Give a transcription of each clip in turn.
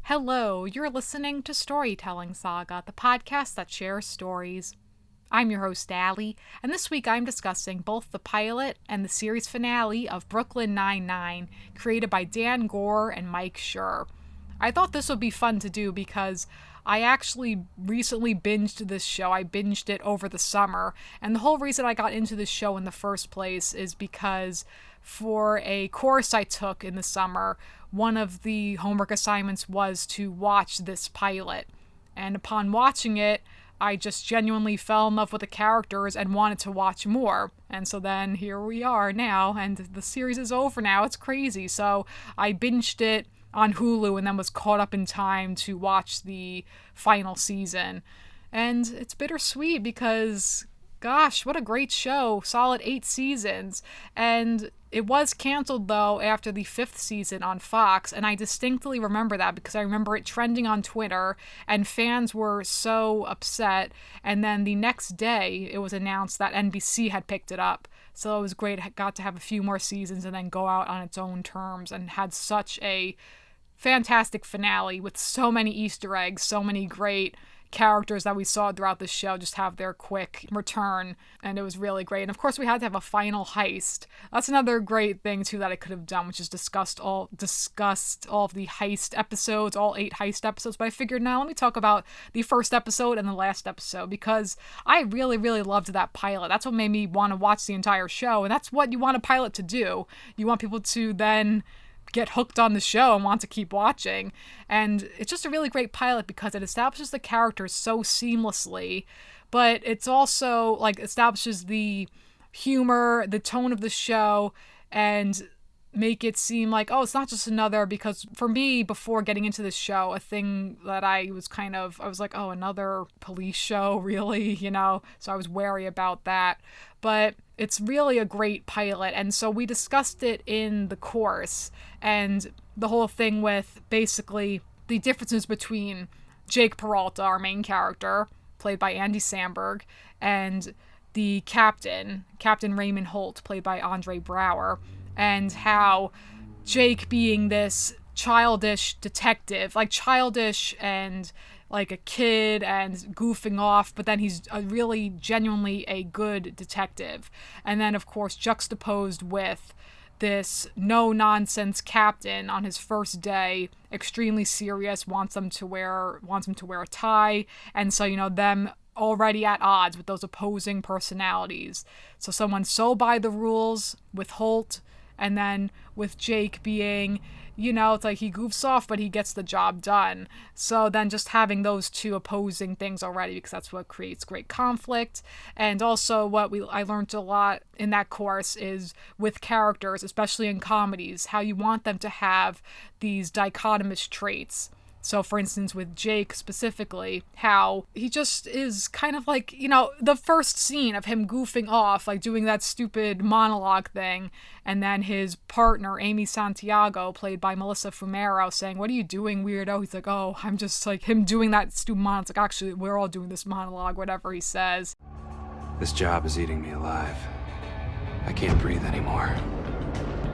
Hello, you're listening to Storytelling Saga, the podcast that shares stories. I'm your host, Allie, and this week I'm discussing both the pilot and the series finale of Brooklyn Nine-Nine, created by Dan Goor and Mike Schur. I thought this would be fun to do because I actually recently binged this show. I binged it over the summer, and the whole reason I got into this show in the first place is because for a course I took in the summer, one of the homework assignments was to watch this pilot. And upon watching it, I just genuinely fell in love with the characters and wanted to watch more. And so then here we are now, and the series is over now. It's crazy. So I binged it on Hulu and then was caught up in time to watch the final season. And it's bittersweet because, gosh, what a great show. Solid 8 seasons. And it was canceled, though, after the 5th season on Fox, and I distinctly remember that because I remember it trending on Twitter, and fans were so upset. And then the next day, it was announced that NBC had picked it up. So it was great. It got to have a few more seasons and then go out on its own terms, and had such a fantastic finale with so many Easter eggs, so many great characters that we saw throughout the show just have their quick return, and it was really great. And of course we had to have a final heist. That's another great thing too that I could have done, which is discussed all of the heist episodes, all 8 heist episodes. But I figured, now let me talk about the first episode and the last episode, because I really loved that pilot. That's what made me want to watch the entire show, and that's what you want a pilot to do. You want people to then get hooked on the show and want to keep watching. And it's just a really great pilot because it establishes the characters so seamlessly, but it's also like establishes the humor, the tone of the show, and make it seem like, oh, it's not just another, because for me, before getting into this show, a thing that I was like, oh, another police show, really, so I was wary about that. But it's really a great pilot, and so we discussed it in the course, and the whole thing with basically the differences between Jake Peralta, our main character, played by Andy Samberg, and the Captain Raymond Holt, played by Andre Braugher, and how Jake, being this childish detective, like childish and like a kid and goofing off, but then he's really genuinely a good detective. And then of course juxtaposed with this no-nonsense captain on his first day, extremely serious, wants him to wear a tie, and so them already at odds with those opposing personalities. So someone so by the rules with Holt, and then with Jake being, it's like he goofs off, but he gets the job done. So then just having those two opposing things already, because that's what creates great conflict. And also I learned a lot in that course is with characters, especially in comedies, how you want them to have these dichotomous traits. So, for instance, with Jake specifically, how he just is kind of like, the first scene of him goofing off, like doing that stupid monologue thing, and then his partner, Amy Santiago, played by Melissa Fumero, saying, "What are you doing, weirdo?" He's like, "Oh, I'm just like," him doing that stupid monologue. It's like, actually, we're all doing this monologue, whatever he says. This job is eating me alive. I can't breathe anymore.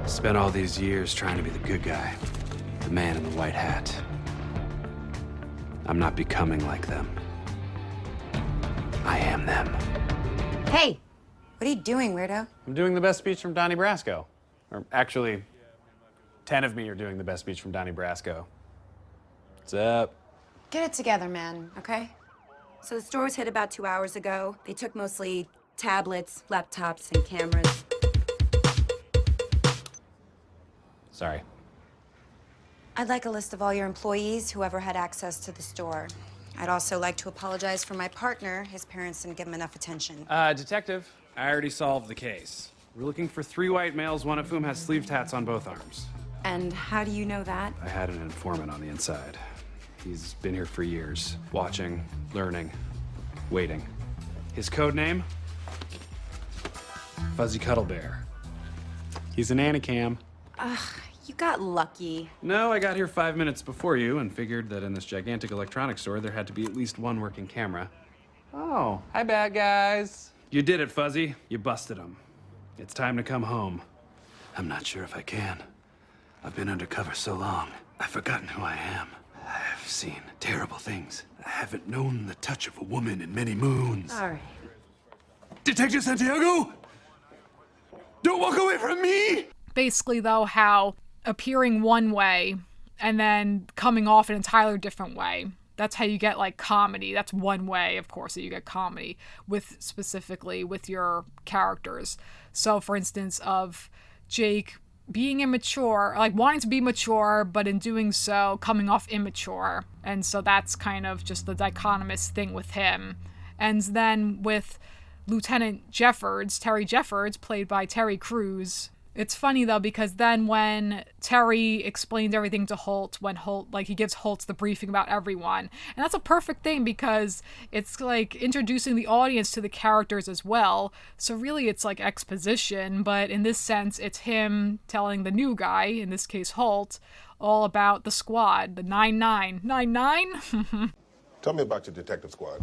Spent all these years trying to be the good guy, the man in the white hat. I'm not becoming like them. I am them. Hey, what are you doing, weirdo? I'm doing the best speech from Donnie Brasco. Or actually, 10 of me are doing the best speech from Donnie Brasco. What's up? Get it together, man, okay? So the store was hit about 2 hours ago. They took mostly tablets, laptops, and cameras. Sorry. I'd like a list of all your employees, whoever had access to the store. I'd also like to apologize for my partner. His parents didn't give him enough attention. Detective, I already solved the case. We're looking for 3 white males, one of whom has sleeve tats on both arms. And how do you know that? I had an informant on the inside. He's been here for years, watching, learning, waiting. His code name? Fuzzy Cuddle Bear. He's an Anacam. You got lucky. No, I got here 5 minutes before you and figured that in this gigantic electronics store there had to be at least one working camera. Oh, hi, bad guys. You did it, Fuzzy. You busted him. It's time to come home. I'm not sure if I can. I've been undercover so long, I've forgotten who I am. I've seen terrible things. I haven't known the touch of a woman in many moons. All right. Detective Santiago! Don't walk away from me! Basically, though, how appearing one way and then coming off an entirely different way. That's how you get, like, comedy. That's one way, of course, that you get comedy with, specifically with your characters. So, for instance, of Jake being immature, like wanting to be mature, but in doing so, coming off immature. And so that's kind of just the dichotomous thing with him. And then with Lieutenant Jeffords, Terry Jeffords, played by Terry Crews. It's funny, though, because then when Terry explains everything to Holt, when Holt, like, he gives Holt the briefing about everyone. And that's a perfect thing because it's, like, introducing the audience to the characters as well. So really it's, like, exposition, but in this sense, it's him telling the new guy, in this case Holt, all about the squad, the 9-9. 9-9? Tell me about your detective squad.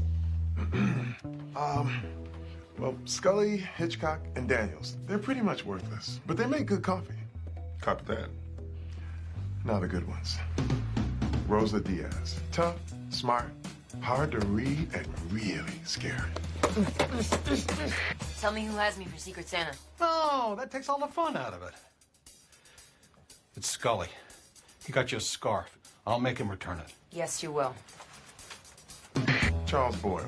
Well, Scully, Hitchcock, and Daniels, they're pretty much worthless, but they make good coffee. Copy that. Now the good ones. Rosa Diaz, tough, smart, hard to read, and really scary. Tell me who has me for Secret Santa. No, that takes all the fun out of it. It's Scully. He got you a scarf. I'll make him return it. Yes, you will. Charles Boyle.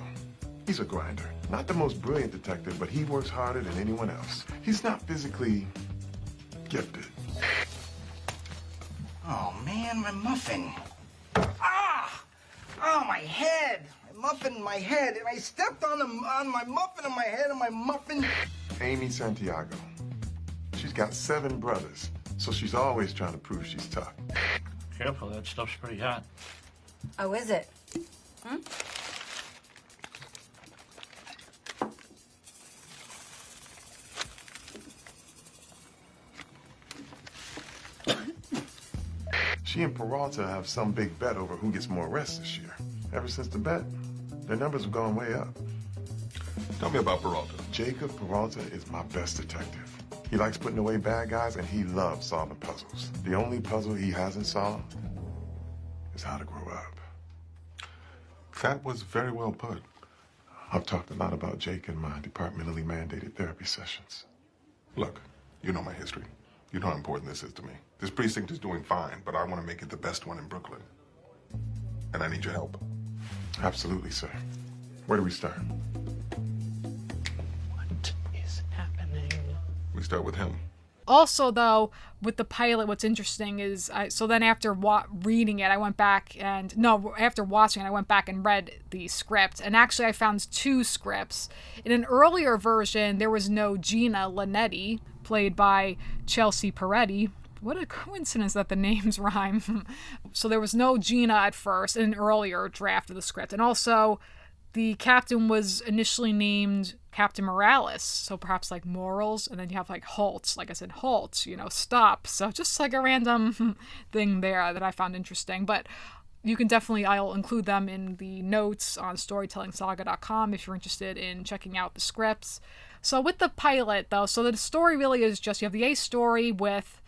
He's a grinder. Not the most brilliant detective, but he works harder than anyone else. He's not physically gifted. Oh, man, my muffin. Ah! Oh, my head. My muffin in my head. And I stepped on my muffin in my head and my muffin. Amy Santiago. She's got 7 brothers, so she's always trying to prove she's tough. Careful, that stuff's pretty hot. Oh, is it? She and Peralta have some big bet over who gets more arrests this year. Ever since the bet, their numbers have gone way up. Tell me about Peralta. Jacob Peralta is my best detective. He likes putting away bad guys, and he loves solving puzzles. The only puzzle he hasn't solved is how to grow up. That was very well put. I've talked a lot about Jake in my departmentally mandated therapy sessions. Look, you know my history. You know how important this is to me. This precinct is doing fine, but I want to make it the best one in Brooklyn. And I need your help. Absolutely, sir. Where do we start? What is happening? We start with him. Also, though, with the pilot, what's interesting is, so then after reading it, I went back and, no, after watching it, I went back and read the script. And actually, I found 2 scripts. In an earlier version, there was no Gina Linetti, played by Chelsea Peretti. What a coincidence that the names rhyme. So there was no Gina at first in an earlier draft of the script. And also, the captain was initially named Captain Morales, so perhaps like Morals, and then you have like Holtz, like I said, Holtz, stop. So just like a random thing there that I found interesting. But you can definitely, I'll include them in the notes on storytellingsaga.com if you're interested in checking out the scripts. So with the pilot, though, so the story really is just, you have the A story with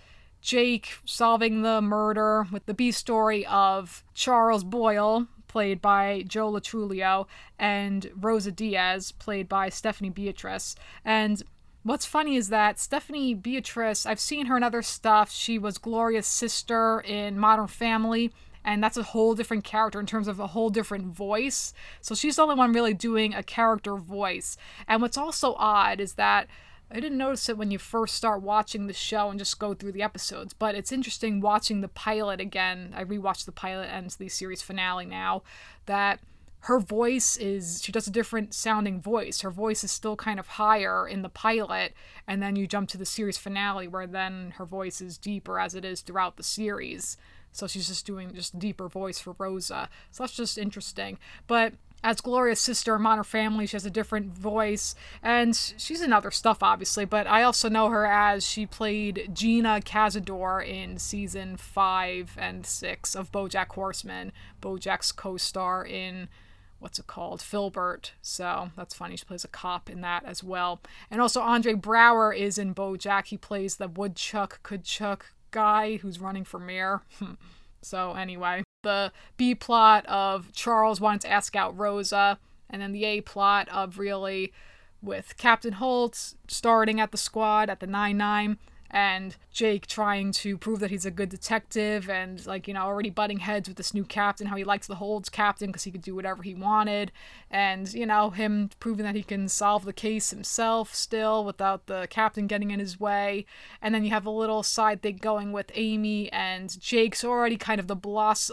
Jake solving the murder, with the B story of Charles Boyle, played by Joe Latrulio, and Rosa Diaz, played by Stephanie Beatrice. And what's funny is that Stephanie Beatrice, I've seen her in other stuff. She was Gloria's sister in Modern Family, and that's a whole different character in terms of a whole different voice. So she's the only one really doing a character voice. And what's also odd is that I didn't notice it when you first start watching the show and just go through the episodes, but it's interesting watching the pilot again. I rewatched the pilot and the series finale now, that her voice she does a different sounding voice. Her voice is still kind of higher in the pilot, and then you jump to the series finale where then her voice is deeper as it is throughout the series. So she's just doing just deeper voice for Rosa. So that's just interesting. But as Gloria's sister in Modern Family, she has a different voice, and she's in other stuff, obviously, but I also know her as she played Gina Cazador in season 5 and 6 of BoJack Horseman, BoJack's co-star in, what's it called, Filbert. So that's funny, she plays a cop in that as well. And also Andre Braugher is in BoJack. He plays the Woodchuck Kudchuck guy who's running for mayor. So anyway, the B plot of Charles wanting to ask out Rosa, and then the A plot of really with Captain Holt starting at the squad at the 9-9, and Jake trying to prove that he's a good detective, and like, you know, already butting heads with this new captain, how he likes the Holt's captain because he could do whatever he wanted, and, you know, him proving that he can solve the case himself still without the captain getting in his way. And then you have a little side thing going with Amy and Jake's already kind of the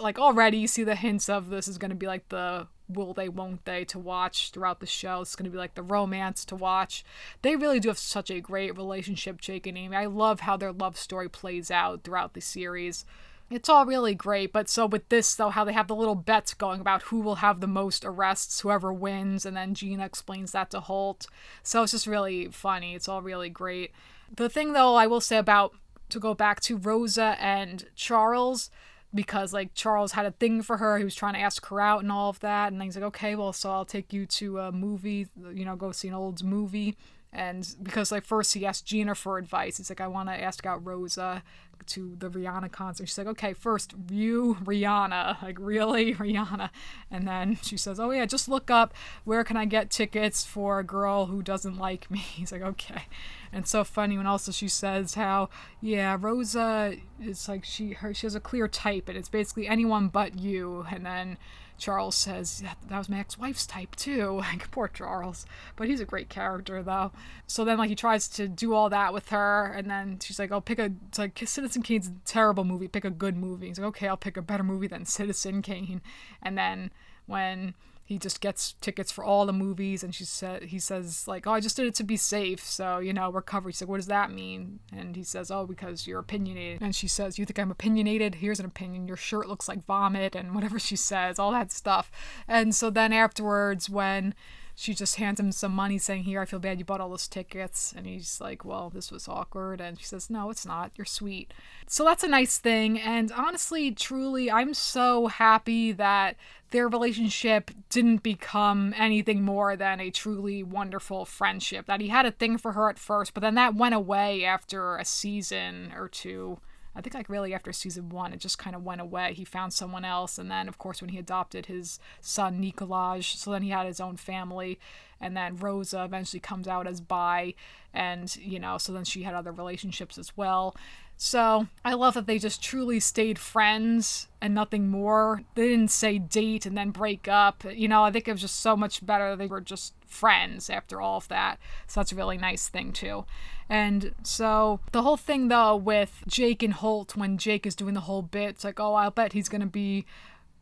like already you see the hints of this is going to be like the will they, won't they to watch throughout the show. It's going to be like the romance to watch. They really do have such a great relationship, Jake and Amy. I love how their love story plays out throughout the series. It's all really great, but so with this, though, how they have the little bets going about who will have the most arrests, whoever wins, and then Gina explains that to Holt. So it's just really funny. It's all really great. The thing, though, I will say about, to go back to Rosa and Charles, because like Charles had a thing for her, he was trying to ask her out and all of that, and then he's like, okay, well, so I'll take you to a movie, you know, go see an old movie. And because like first he asked Gina for advice, he's like, I want to ask out Rosa to the Rihanna concert. She's like, okay, first you, Rihanna, like really, Rihanna? And then she says, oh yeah, just look up where can I get tickets for a girl who doesn't like me. He's like, okay. And it's so funny when also she says how, yeah, Rosa is like, she has a clear type, and it's basically anyone but you. And then Charles says, that was my ex-wife's type too. Like, poor Charles. But he's a great character, though. So then, like, he tries to do all that with her, and then she's like, oh, it's like, Citizen Kane's a terrible movie, pick a good movie. He's like, okay, I'll pick a better movie than Citizen Kane. And then when he just gets tickets for all the movies, and he says, like, oh, I just did it to be safe, so, you know, we're covered. She's like, what does that mean? And he says, oh, because you're opinionated. And she says, you think I'm opinionated? Here's an opinion. Your shirt looks like vomit, and whatever she says, all that stuff. And so then afterwards, when she just hands him some money saying, here, I feel bad you bought all those tickets. And he's like, well, this was awkward. And she says, no, it's not. You're sweet. So that's a nice thing. And honestly, truly, I'm so happy that their relationship didn't become anything more than a truly wonderful friendship. That he had a thing for her at first, but then that went away after a season or two. I think like really after season 1, it just kind of went away. He found someone else, and then of course when he adopted his son Nikolaj, so then he had his own family, and then Rosa eventually comes out as bi, and you know, so then she had other relationships as well. So I love that they just truly stayed friends and nothing more. They didn't say date and then break up. You know, I think it was just so much better that they were just friends after all of that. So that's a really nice thing too. And so the whole thing though with Jake and Holt, when Jake is doing the whole bit, it's like, oh, I'll bet he's gonna be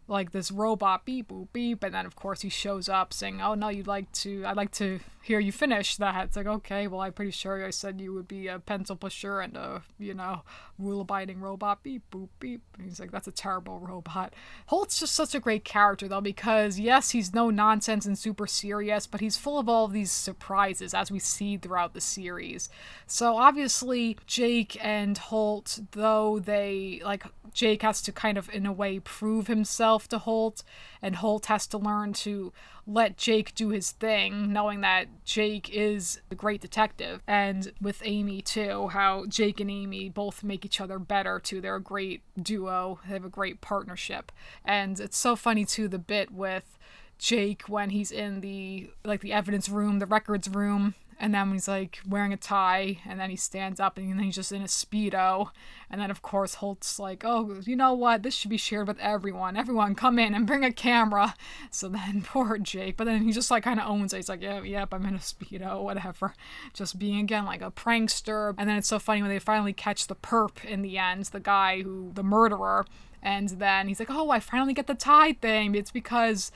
like this robot, beep boop beep, and then of course he shows up saying, oh no, I'd like to hear you finish that. It's like, okay, well, I'm pretty sure I said you would be a pencil pusher and a, you know, rule-abiding robot, beep boop beep. And he's like, that's a terrible robot. Holt's just such a great character though, because yes, he's no nonsense and super serious, but he's full of all of these surprises as we see throughout the series. So obviously Jake and Holt, though they like, Jake has to kind of in a way prove himself to Holt, and Holt has to learn to let Jake do his thing, knowing that Jake is a great detective. And with Amy too, how Jake and Amy both make each other better too. They're a great duo. They have a great partnership. And it's so funny too, the bit with Jake when he's in the evidence room, the records room, and then when he's like wearing a tie, and then he stands up, and then he's just in a Speedo. And then of course Holt's like, oh, you know what? This should be shared with everyone. Everyone come in and bring a camera. So then poor Jake, but then he just like kind of owns it. He's like, yeah, yep, I'm in a Speedo, whatever. Just being again like a prankster. And then it's so funny when they finally catch the perp in the end, the murderer. And then he's like, oh, I finally get the tie thing. It's because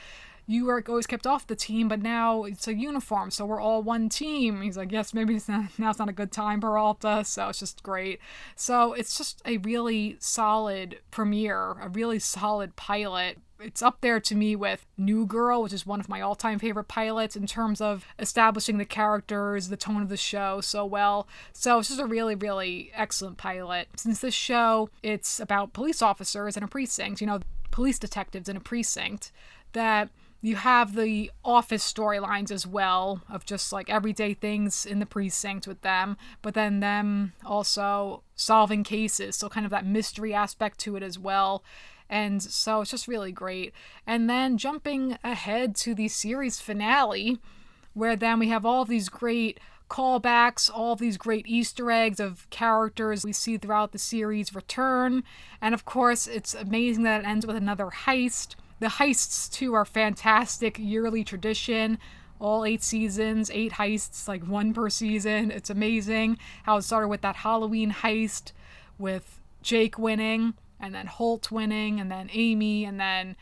you were always kept off the team, but now it's a uniform, so we're all one team. He's like, yes, maybe now's not a good time, Peralta. So it's just great. So it's just a really solid premiere, a really solid pilot. It's up there to me with New Girl, which is one of my all-time favorite pilots in terms of establishing the characters, the tone of the show so well. So it's just a really, really excellent pilot. Since this show, it's about police officers in a precinct, you know, police detectives in a precinct, that you have the office storylines as well of just like everyday things in the precinct with them, but then them also solving cases. So kind of that mystery aspect to it as well. And so it's just really great. And then jumping ahead to the series finale, where then we have all of these great callbacks, all of these great Easter eggs of characters we see throughout the series return. And of course, it's amazing that it ends with another heist. The heists, too, are fantastic, yearly tradition. All 8 seasons, 8 heists, like 1 per season. It's amazing how it started with that Halloween heist with Jake winning, and then Holt winning, and then Amy, and then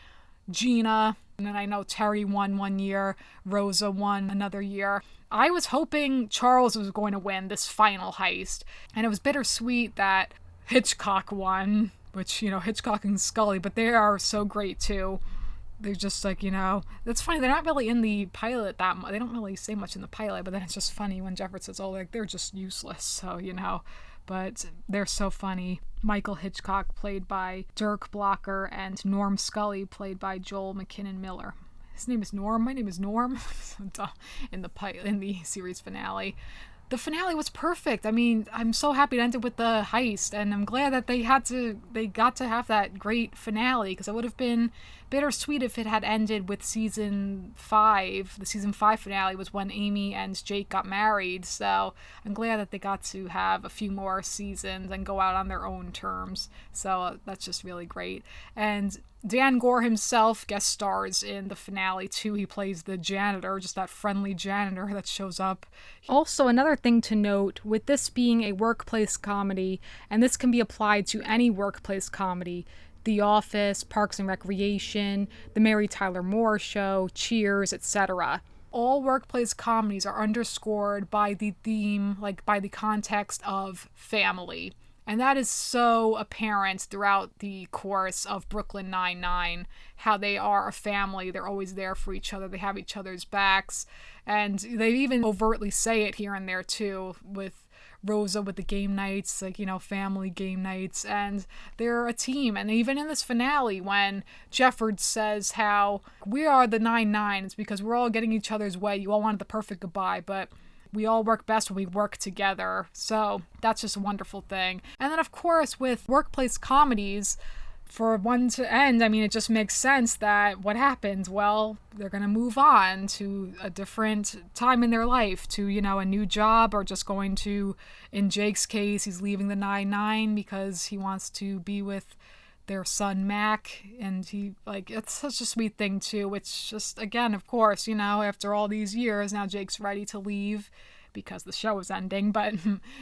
Gina. And then I know Terry won one year, Rosa won another year. I was hoping Charles was going to win this final heist, and it was bittersweet that Hitchcock won, which, Hitchcock and Scully, but they are so great too. They're just like, that's funny. They're not really in the pilot that much. They don't really say much in the pilot, but then it's just funny when Jefford says, they're just useless. So, but they're so funny. Michael Hitchcock, played by Dirk Blocker, and Norm Scully, played by Joel McKinnon Miller. His name is Norm. My name is Norm. in the series finale. The finale was perfect. I mean, I'm so happy it ended with the heist, and I'm glad that they got to have that great finale, because it would have been bittersweet if it had ended with season 5. The season 5 finale was when Amy and Jake got married, so I'm glad that they got to have a few more seasons and go out on their own terms. So that's just really great. And Dan Goor himself guest stars in the finale too. He plays the janitor, just that friendly janitor that shows up. Also, another thing to note, with this being a workplace comedy, and this can be applied to any workplace comedy, The Office, Parks and Recreation, The Mary Tyler Moore Show, Cheers, etc. All workplace comedies are underscored by the theme, by the context of family. And that is so apparent throughout the course of Brooklyn Nine-Nine, how they are a family. They're always there for each other. They have each other's backs. And they even overtly say it here and there, too, with Rosa with the game nights, family game nights. And they're a team. And even in this finale, when Jefford says how we are the Nine-Nine, it's because we're all getting each other's way. You all wanted the perfect goodbye, but we all work best when we work together. So that's just a wonderful thing. And then, of course, with workplace comedies, for one to end, it just makes sense that what happens? Well, they're going to move on to a different time in their life, to, a new job, or just going to, in Jake's case, he's leaving the Nine-Nine because he wants to be with their son Mac, and it's such a sweet thing too, which just, again, of course, after all these years, now Jake's ready to leave because the show is ending, but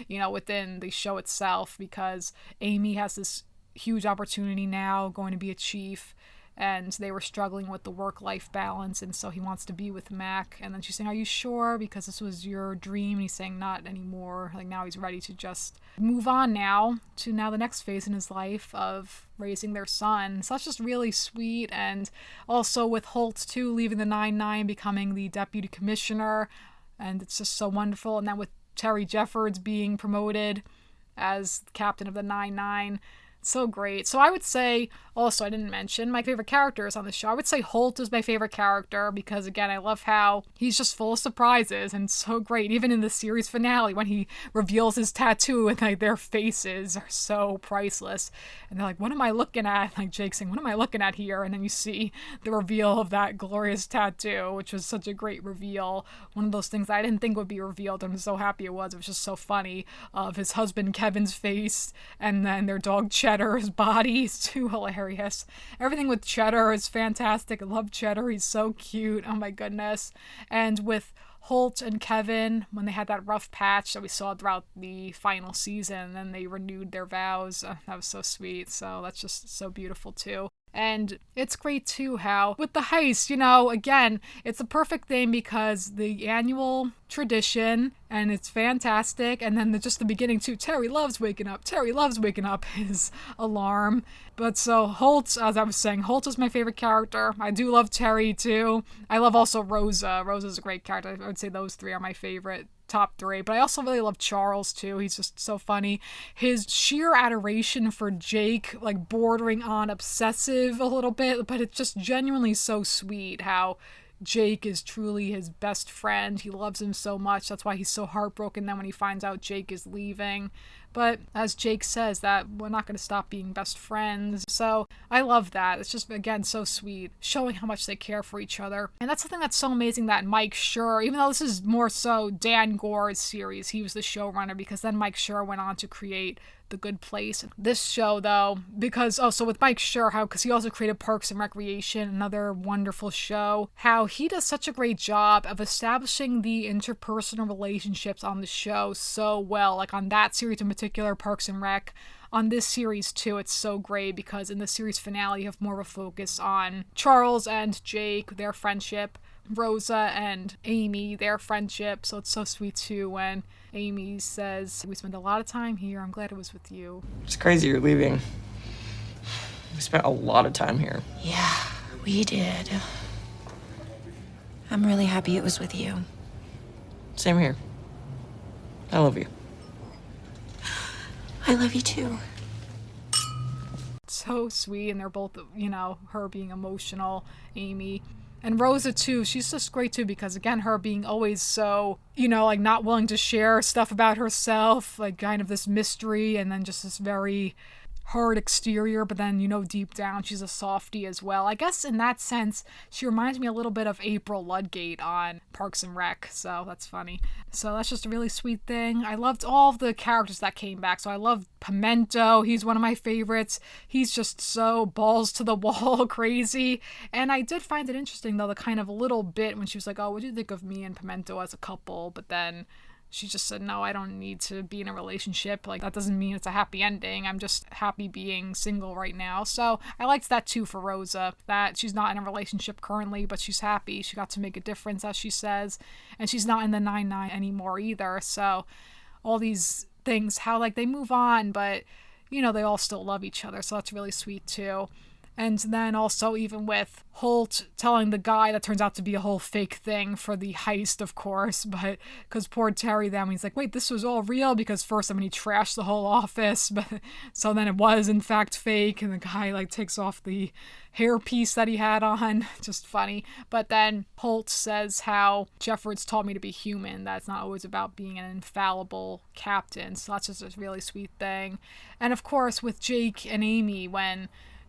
within the show itself, because Amy has this huge opportunity now, going to be a chief, and they were struggling with the work-life balance, and so he wants to be with Mac. And then she's saying, are you sure? Because this was your dream. And he's saying, not anymore. Now he's ready to just move on now to the next phase in his life of raising their son. So that's just really sweet. And also with Holt, too, leaving the Nine-Nine, becoming the deputy commissioner. And it's just so wonderful. And then with Terry Jeffords being promoted as captain of the Nine-Nine. So great. So I would say, also, I didn't mention my favorite characters on the show. I would say Holt is my favorite character because, again, I love how he's just full of surprises and so great. Even in the series finale, when he reveals his tattoo and their faces are so priceless. And they're like, what am I looking at? Jake saying, what am I looking at here? And then you see the reveal of that glorious tattoo, which was such a great reveal. One of those things I didn't think would be revealed. I'm so happy it was. It was just so funny, of his husband Kevin's face and then their dog Cheddar's body is too hilarious. Everything with Cheddar is fantastic. I love Cheddar. He's so cute. Oh my goodness. And with Holt and Kevin, when they had that rough patch that we saw throughout the final season, then they renewed their vows. That was so sweet. So that's just so beautiful too. And it's great too how with the heist, again, it's a perfect thing because the annual tradition, and it's fantastic. And then just the beginning too, Terry loves waking up, his alarm. But so Holt, as I was saying, Holt is my favorite character. I do love Terry too. I love also Rosa. Rosa's a great character. I would say those 3 are my favorite. Top 3, but I also really love Charles too. He's just so funny. His sheer adoration for Jake, bordering on obsessive a little bit, but it's just genuinely so sweet how Jake is truly his best friend. He loves him so much. That's why he's so heartbroken then when he finds out Jake is leaving. But as Jake says, that we're not going to stop being best friends. So I love that. It's just, again, so sweet, showing how much they care for each other. And that's something that's so amazing that Mike Schur, even though this is more so Dan Goor's series, he was the showrunner, because then Mike Schur went on to create The Good Place. This show, though, because also with Mike Schur, because he also created Parks and Recreation, another wonderful show, how he does such a great job of establishing the interpersonal relationships on the show so well. Like on that series in particular, Parks and Rec. On this series too, it's so great because in the series finale you have more of a focus on Charles and Jake, their friendship, Rosa and Amy, their friendship. So it's so sweet too when Amy says, "We spent a lot of time here. I'm glad it was with you." It's crazy you're leaving. We spent a lot of time here. Yeah, we did. I'm really happy it was with you. Same here. I love you. I love you too. So sweet, and they're both, her being emotional, Amy. And Rosa too, she's just great too, because again, her being always so, not willing to share stuff about herself, like kind of this mystery, and then just this very hard exterior, but then, deep down she's a softie as well. I guess in that sense, she reminds me a little bit of April Ludgate on Parks and Rec, so that's funny. So that's just a really sweet thing. I loved all of the characters that came back. So I loved Pimento. He's one of my favorites. He's just so balls to the wall crazy. And I did find it interesting, though, the kind of little bit when she was like, "Oh, what do you think of me and Pimento as a couple?" But then she just said, "No, I don't need to be in a relationship. Like, that doesn't mean it's a happy ending. I'm just happy being single right now." So I liked that too for Rosa, that she's not in a relationship currently, but she's happy. She got to make a difference, as she says. And she's not in the 9-9 anymore either. So all these things, how they move on, but, they all still love each other. So that's really sweet too. And then also even with Holt telling the guy that turns out to be a whole fake thing for the heist, of course, but because poor Terry then, he's like, "Wait, this was all real?" Because first, he trashed the whole office, but so then it was in fact fake, and the guy takes off the hairpiece that he had on. Just funny. But then Holt says how Jeffords taught me to be human, that it's not always about being an infallible captain. So that's just a really sweet thing. And of course with Jake and Amy,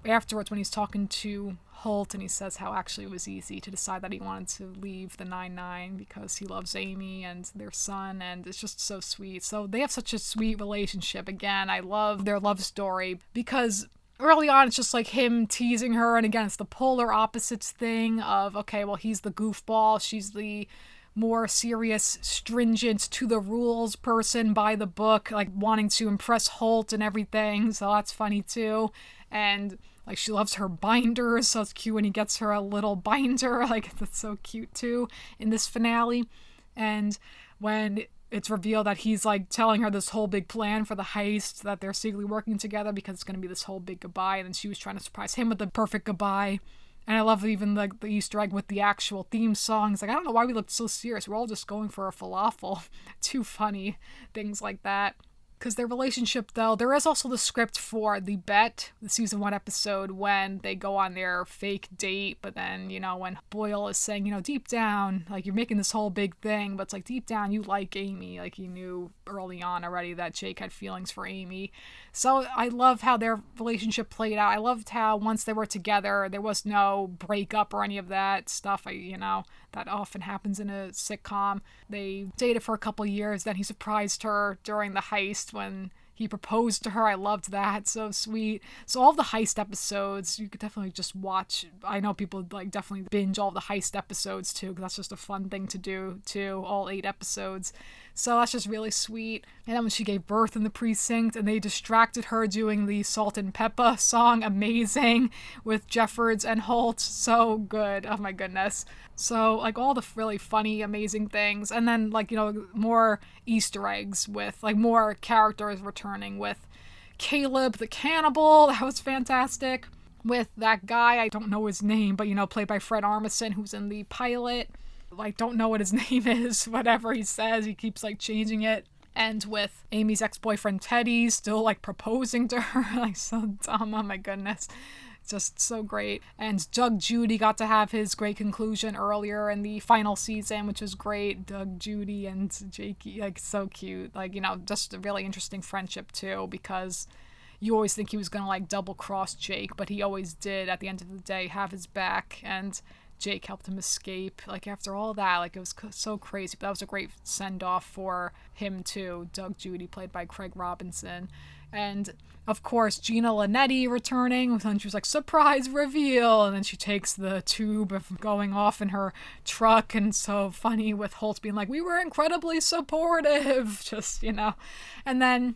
afterwards when he's talking to Holt, and he says how actually it was easy to decide that he wanted to leave the 9-9 because he loves Amy and their son, and it's just so sweet. So they have such a sweet relationship. Again, I love their love story because early on it's just him teasing her, and again it's the polar opposites thing of, okay, well, he's the goofball, she's the more serious, stringent, to the rules person by the book, wanting to impress Holt and everything. So that's funny too. And she loves her binders, so it's cute when he gets her a little binder. That's so cute too in this finale. And when it's revealed that he's telling her this whole big plan for the heist, that they're secretly working together because it's going to be this whole big goodbye, and then she was trying to surprise him with the perfect goodbye. And I love even the Easter egg with the actual theme songs. I don't know why we looked so serious. We're all just going for a falafel. Too funny. Things like that. Because their relationship, though, there is also the script for The Bet, the season 1 episode, when they go on their fake date, but then, when Boyle is saying, deep down, you're making this whole big thing, but it's deep down you like Amy. You knew early on already that Jake had feelings for Amy. So I love how their relationship played out. I loved how once they were together, there was no breakup or any of that stuff. That often happens in a sitcom. They dated for a couple years, then he surprised her during the heist when he proposed to her. I loved that. So sweet. So all of the heist episodes, you could definitely just watch. I know people definitely binge all the heist episodes too, because that's just a fun thing to do too, all 8 episodes. So that's just really sweet. And then when she gave birth in the precinct and they distracted her doing the Salt and Pepper song, amazing, with Jeffords and Holt, so good. Oh my goodness. So all the really funny, amazing things. And then more Easter eggs with more characters returning, with Caleb the cannibal. That was fantastic. With that guy, I don't know his name, but played by Fred Armisen, who's in the pilot. Don't know what his name is. Whatever he says, he keeps changing it. And with Amy's ex-boyfriend Teddy still proposing to her, so dumb. Oh my goodness. Just so great. And Doug Judy got to have his great conclusion earlier in the final season, which was great. Doug Judy and Jake, like, so cute. Like, just a really interesting friendship too, because you always think he was going to like double cross Jake, but he always did at the end of the day have his back, and Jake helped him escape. Like, after all that, like, it was so crazy. But that was a great send-off for him too. Doug Judy, played by Craig Robinson. And of course, Gina Linetti returning, and she was like, surprise reveal, and then she takes the tube of going off in her truck, and so funny with Holt being like, we were incredibly supportive, just, and then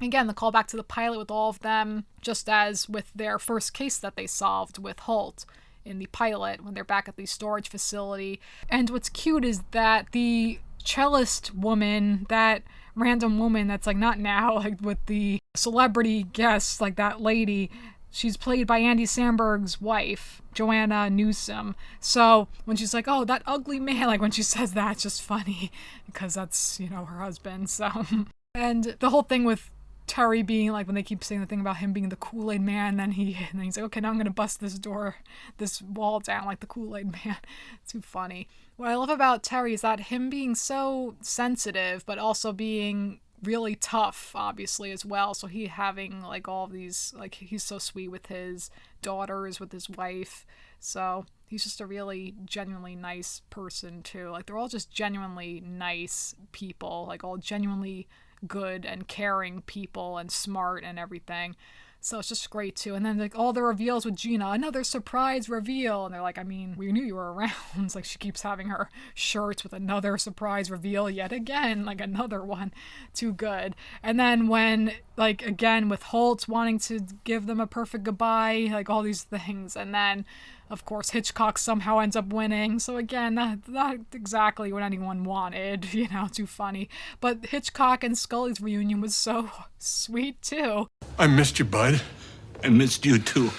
again, the callback to the pilot with all of them, just as with their first case that they solved with Holt in the pilot when they're back at the storage facility. And what's cute is that the cellist woman, that random woman that's like not now, like with the celebrity guests, like that lady, she's played by Andy Samberg's wife, Joanna Newsom. So when she's like, oh, that ugly man, like when she says that, it's just funny because that's, her husband. So, and the whole thing with Terry being like, when they keep saying the thing about him being the Kool-Aid man, then he's like, okay, now I'm gonna bust this wall down like the Kool-Aid man. It's too funny. What I love about Terry is that him being so sensitive, but also being really tough, obviously, as well. So he having like all these, like, he's so sweet with his daughters, with his wife. So he's just a really genuinely nice person too. Like, they're all just genuinely nice people, like all genuinely good and caring people and smart and everything. So it's just great too. And then like all the reveals with Gina, another surprise reveal, and they're like, I mean, we knew you were around. It's like she keeps having her shirts with another surprise reveal yet again, like another one. Too good. And then when, like, again with Holt wanting to give them a perfect goodbye, like all these things, and then of course Hitchcock somehow ends up winning. So again, not exactly what anyone wanted, too funny. But Hitchcock and Scully's reunion was so sweet too. I missed you, bud. I missed you too.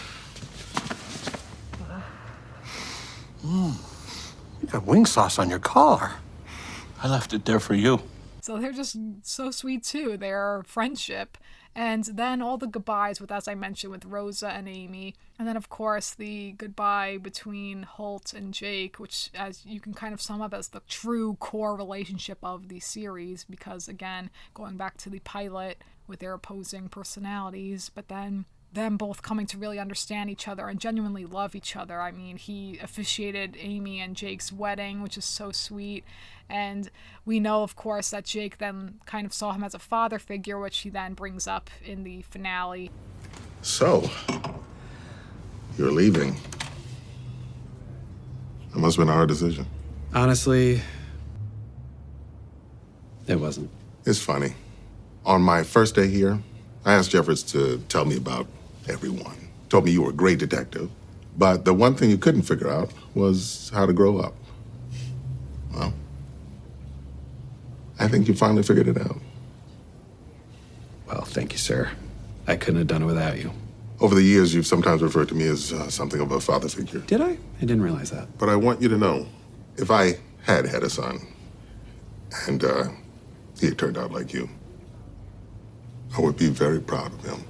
You got wing sauce on your collar. I left it there for you. So they're just so sweet too, their friendship. And then all the goodbyes with, as I mentioned, with Rosa and Amy. And then, of course, the goodbye between Holt and Jake, which, as you can kind of sum up as the true core relationship of the series, because, again, going back to the pilot with their opposing personalities, but then them both coming to really understand each other and genuinely love each other. I mean, he officiated Amy and Jake's wedding, which is so sweet. And we know, of course, that Jake then kind of saw him as a father figure, which he then brings up in the finale. So, you're leaving. It must have been a hard decision. Honestly, it wasn't. It's funny. On my first day here, I asked Jeffords to tell me about everyone. Told me you were a great detective, but the one thing you couldn't figure out was how to grow up. Well, I think you finally figured it out. Well, thank you, sir. I couldn't have done it without you. Over the years, you've sometimes referred to me as something of a father figure. Did I? I didn't realize that. But I want you to know, if I had a son, and he had turned out like you, I would be very proud of him.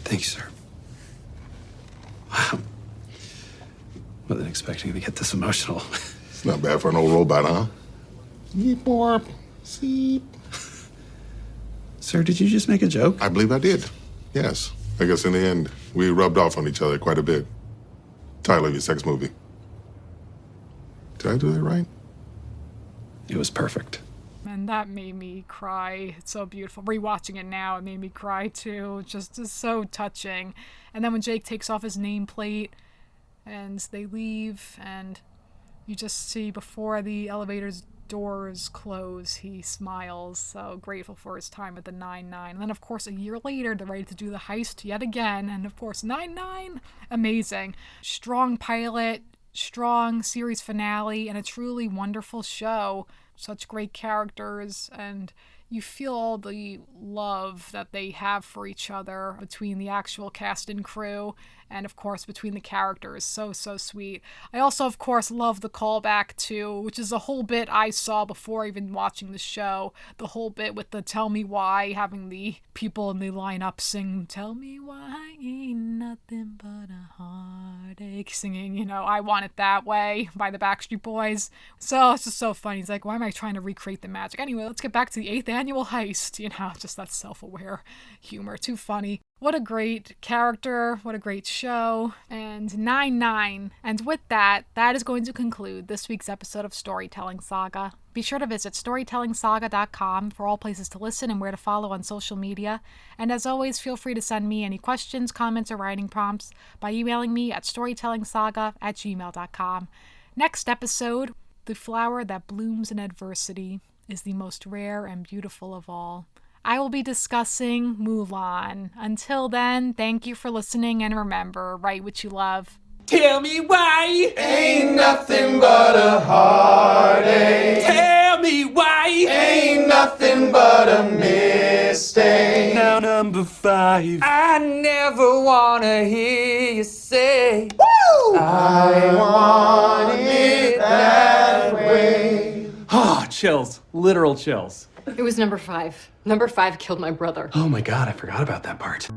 Thank you, sir. Wow. Wasn't expecting to get this emotional. It's not bad for an old robot, huh? Yeep, warp, seep. Sir, did you just make a joke? I believe I did. Yes. I guess in the end, we rubbed off on each other quite a bit. Title of your sex movie. Did I do that right? It was perfect. And that made me cry. It's so beautiful. Rewatching it now, it made me cry too. Just so touching. And then when Jake takes off his nameplate and they leave, and you just see before the elevator's doors close, he smiles. So grateful for his time at the 9-9. And then, of course, a year later, they're ready to do the heist yet again. And, of course, 9-9. Amazing. Strong pilot, strong series finale, and a truly wonderful show. Such great characters, and you feel all the love that they have for each other between the actual cast and crew, and of course between the characters. So sweet. I also, of course, love the callback to, which is a whole bit I saw before even watching the show, the whole bit with the "Tell Me Why," having the people in the lineup sing "Tell Me Why Ain't Nothing But a Heartache," singing, you know, "I Want It That Way" by the Backstreet Boys. So it's just so funny. He's like, why am I trying to recreate the magic? Anyway, let's get back to the 8th annual heist. You know, just that self-aware humor. Too funny. What a great character. What a great show. And 9-9. And with that, that is going to conclude this week's episode of Storytelling Saga. Be sure to visit storytellingsaga.com for all places to listen and where to follow on social media. And as always, feel free to send me any questions, comments, or writing prompts by emailing me at storytellingsaga@gmail.com. Next episode, the flower that blooms in adversity is the most rare and beautiful of all. I will be discussing Mulan. Until then, thank you for listening, and remember, write what you love. Tell me why ain't nothing but a heartache. Tell me why ain't nothing but a mistake. Now number 5, I never wanna hear you say, woo! I want it that way. Oh, chills. Literal chills. It was number 5. Number 5 killed my brother. Oh my god, I forgot about that part.